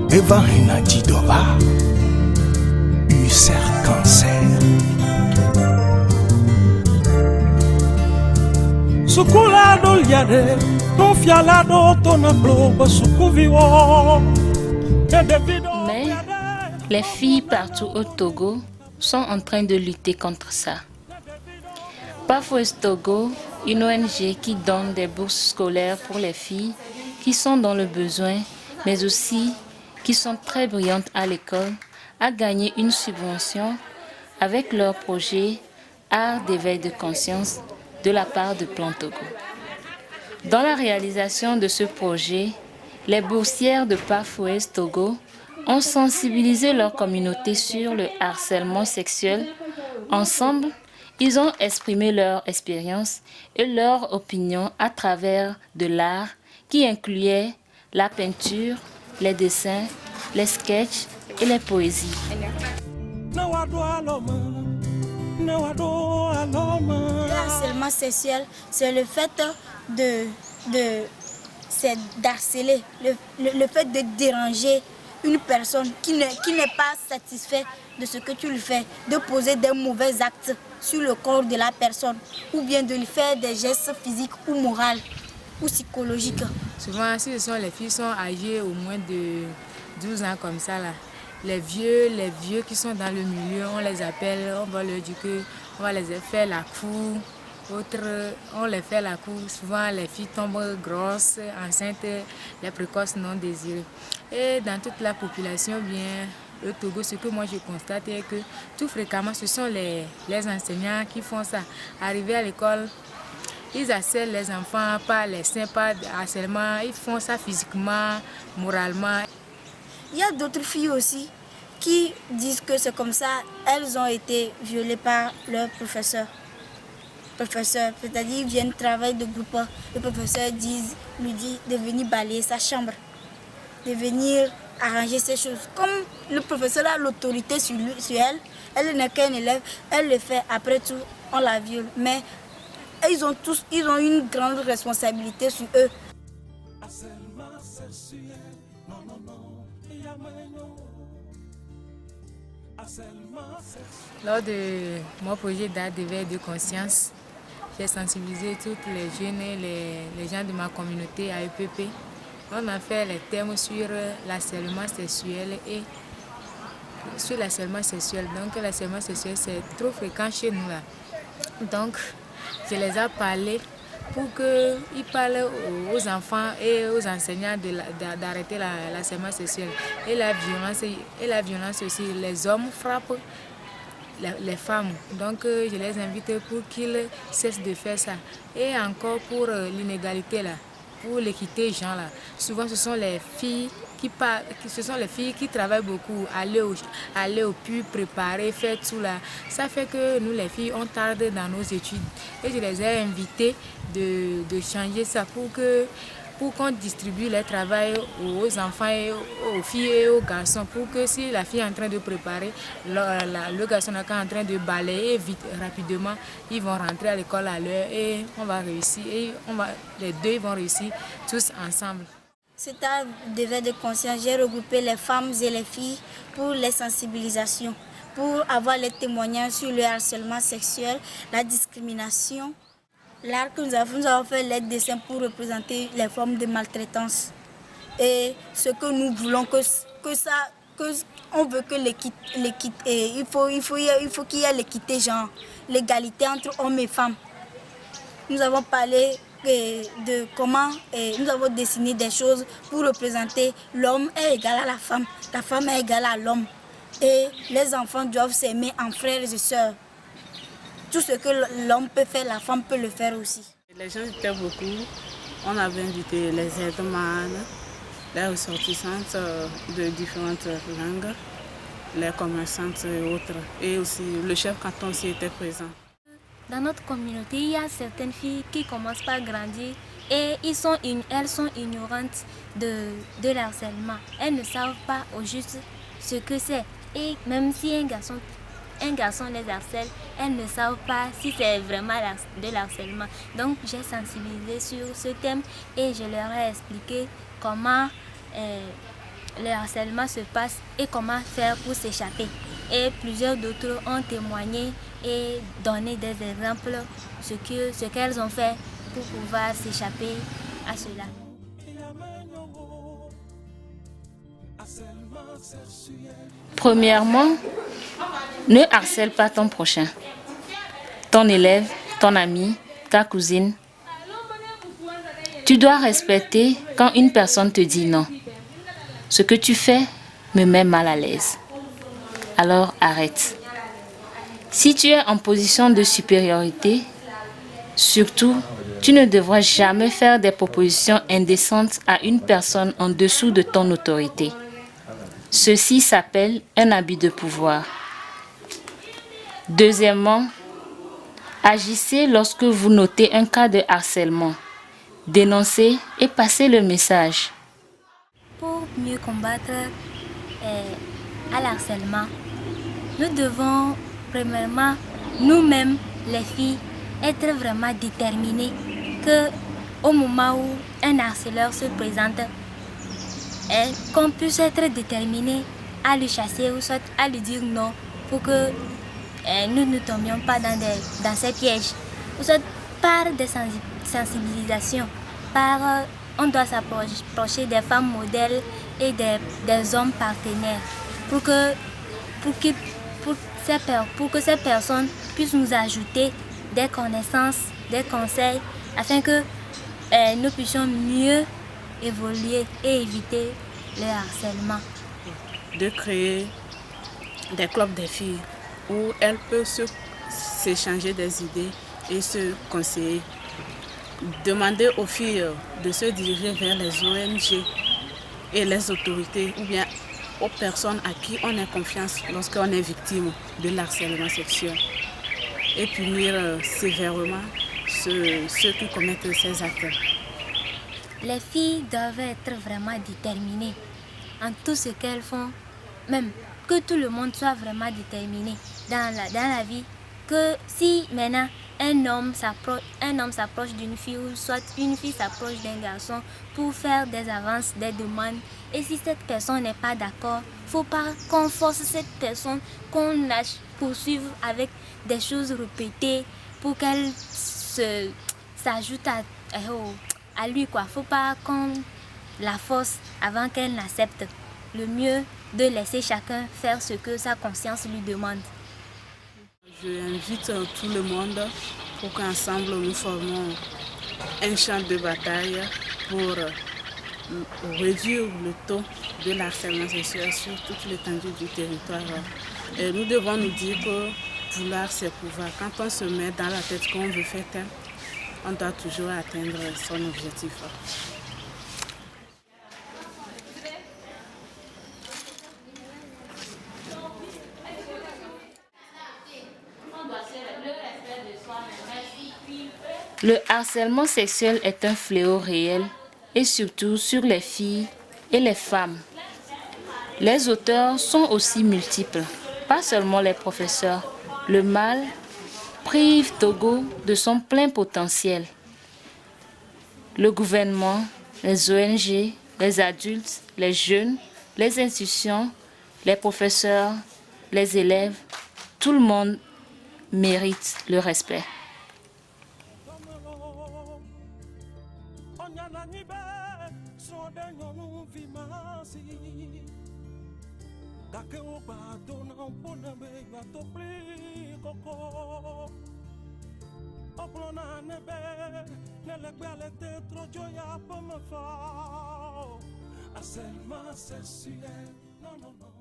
Eva Henadidova, ulcère cancer. Sukulado liade, ton fialado ton globe sukuviwo. Mais les filles partout au Togo sont en train de lutter contre ça. Pathways Togo, une ONG qui donne des bourses scolaires pour les filles qui sont dans le besoin, mais aussi qui sont très brillantes à l'école, a gagné une subvention avec leur projet Art d'éveil de conscience de la part de Plan Togo. Dans la réalisation de ce projet, les boursières de Pathways Togo ont sensibilisé leur communauté sur le harcèlement sexuel. Ensemble, ils ont exprimé leur expérience et leur opinion à travers de l'art qui incluait la peinture, les dessins, les sketchs et les poésies. Le harcèlement sexuel, c'est le fait d'harceler, le fait de déranger une personne qui n'est pas satisfaite de ce que tu lui fais, de poser des mauvais actes sur le corps de la personne ou bien de lui faire des gestes physiques ou moraux ou psychologiques. Souvent, si ce sont les filles qui sont âgées au moins de 12 ans comme ça, là, les vieux qui sont dans le milieu, on les appelle, on va leur dire qu'on va les faire la cour. On les fait la cour. Souvent, les filles tombent grosses, enceintes, les précoces non désirées. Et dans toute la population, bien, le Togo, ce que moi je constate est que tout fréquemment, ce sont les enseignants qui font ça. Arrivés à l'école, ils harcèlent les enfants, pas les seins, pas de harcèlement. Ils font ça physiquement, moralement. Il y a d'autres filles aussi qui disent que c'est comme ça, elles ont été violées par leur professeur, c'est-à-dire ils viennent travailler de groupe, le professeur lui dit de venir balayer sa chambre, de venir arranger ces choses. Comme le professeur a l'autorité sur elle, elle n'est qu'un élève, elle le fait, après tout, on la viole. Mais ils ont une grande responsabilité sur eux. Lors de mon projet d'art d'éveil de conscience, j'ai sensibilisé toutes les jeunes et les gens de ma communauté à EPP. On a fait les thèmes sur l'harcèlement sexuel et sur l'harcèlement sexuel. Donc l'harcèlement sexuel c'est trop fréquent chez nous là. Donc je les ai parlé pour qu'ils parlent aux enfants et aux enseignants d'arrêter l'harcèlement sexuel et la violence aussi. Les hommes frappent les femmes. Donc je les invite pour qu'ils cessent de faire ça. Et encore pour l'inégalité là, pour l'équité genre là. Souvent ce sont les filles qui travaillent beaucoup, aller au puits, préparer, faire tout là. Ça fait que nous les filles on tarde dans nos études. Et je les ai invitées de changer ça pour qu'on distribue le travail aux enfants, et aux filles et aux garçons, pour que si la fille est en train de préparer, le garçon est en train de balayer vite, rapidement, ils vont rentrer à l'école à l'heure et on va réussir. Et les deux vont réussir tous ensemble. Cet art d'éveil de conscience, j'ai regroupé les femmes et les filles pour les sensibilisations, pour avoir les témoignages sur le harcèlement sexuel, la discrimination. L'art que nous avons fait les dessins pour représenter les formes de maltraitance. Et ce que nous voulons on veut que il faut qu'il y ait l'équité, genre l'égalité entre hommes et femmes. Nous avons parlé de comment nous avons dessiné des choses pour représenter l'homme est égal à la femme est égale à l'homme. Et les enfants doivent s'aimer en frères et sœurs. Tout ce que l'homme peut faire, la femme peut le faire aussi. Les gens étaient beaucoup. On avait invité les aides-manes, les ressortissantes de différentes langues, les commerçantes et autres. Et aussi le chef canton aussi était présent. Dans notre communauté, il y a certaines filles qui commencent par grandir et elles sont ignorantes de l'harcèlement. Elles ne savent pas au juste ce que c'est. Et même si un garçon les harcèle, elles ne savent pas si c'est vraiment de l'harcèlement. Donc j'ai sensibilisé sur ce thème et je leur ai expliqué comment le harcèlement se passe et comment faire pour s'échapper. Et plusieurs d'autres ont témoigné et donné des exemples de ce qu'elles ont fait pour pouvoir s'échapper à cela. Premièrement, ne harcèle pas ton prochain, ton élève, ton ami, ta cousine. Tu dois respecter quand une personne te dit non. Ce que tu fais me met mal à l'aise. Alors arrête. Si tu es en position de supériorité, surtout, tu ne devras jamais faire des propositions indécentes à une personne en dessous de ton autorité. Ceci s'appelle un abus de pouvoir. Deuxièmement, agissez lorsque vous notez un cas de harcèlement. Dénoncez et passez le message. Pour mieux combattre à l'harcèlement, nous devons premièrement, nous-mêmes, les filles, être vraiment déterminées qu'au moment où un harceleur se présente, qu'on puisse être déterminés à le chasser ou soit à lui dire non pour que nous ne tombions pas dans ces pièges. Ou soit par des sensibilisations, on doit s'approcher des femmes modèles et des hommes partenaires pour que ces personnes puissent nous ajouter des connaissances, des conseils, afin que nous puissions mieux évoluer et éviter le harcèlement. De créer des clubs des filles où elles peuvent s'échanger des idées et se conseiller. Demander aux filles de se diriger vers les ONG et les autorités ou bien aux personnes à qui on a confiance lorsqu'on est victime de l'harcèlement sexuel et punir sévèrement ceux qui commettent ces actes. Les filles doivent être vraiment déterminées en tout ce qu'elles font, même que tout le monde soit vraiment déterminé dans la vie, que si maintenant un homme s'approche d'une fille ou soit une fille s'approche d'un garçon pour faire des avances, des demandes, et si cette personne n'est pas d'accord, il ne faut pas qu'on force cette personne, qu'on la poursuive avec des choses répétées pour qu'elle s'ajoute à lui. Il ne faut pas qu'on la force avant qu'elle n'accepte. Le mieux de laisser chacun faire ce que sa conscience lui demande. Je invite tout le monde pour qu'ensemble nous formons un champ de bataille pour réduire le taux de l'harcèlement sexuel sur toute l'étendue du territoire. Et nous devons nous dire que vouloir c'est pouvoir. Quand on se met dans la tête qu'on veut faire tel, on doit toujours atteindre son objectif. Le harcèlement sexuel est un fléau réel et surtout sur les filles et les femmes. Les auteurs sont aussi multiples, pas seulement les professeurs. Le mal prive Togo de son plein potentiel. Le gouvernement, les ONG, les adultes, les jeunes, les institutions, les professeurs, les élèves, tout le monde mérite le respect. Harcèlement sexuel, non, non, non.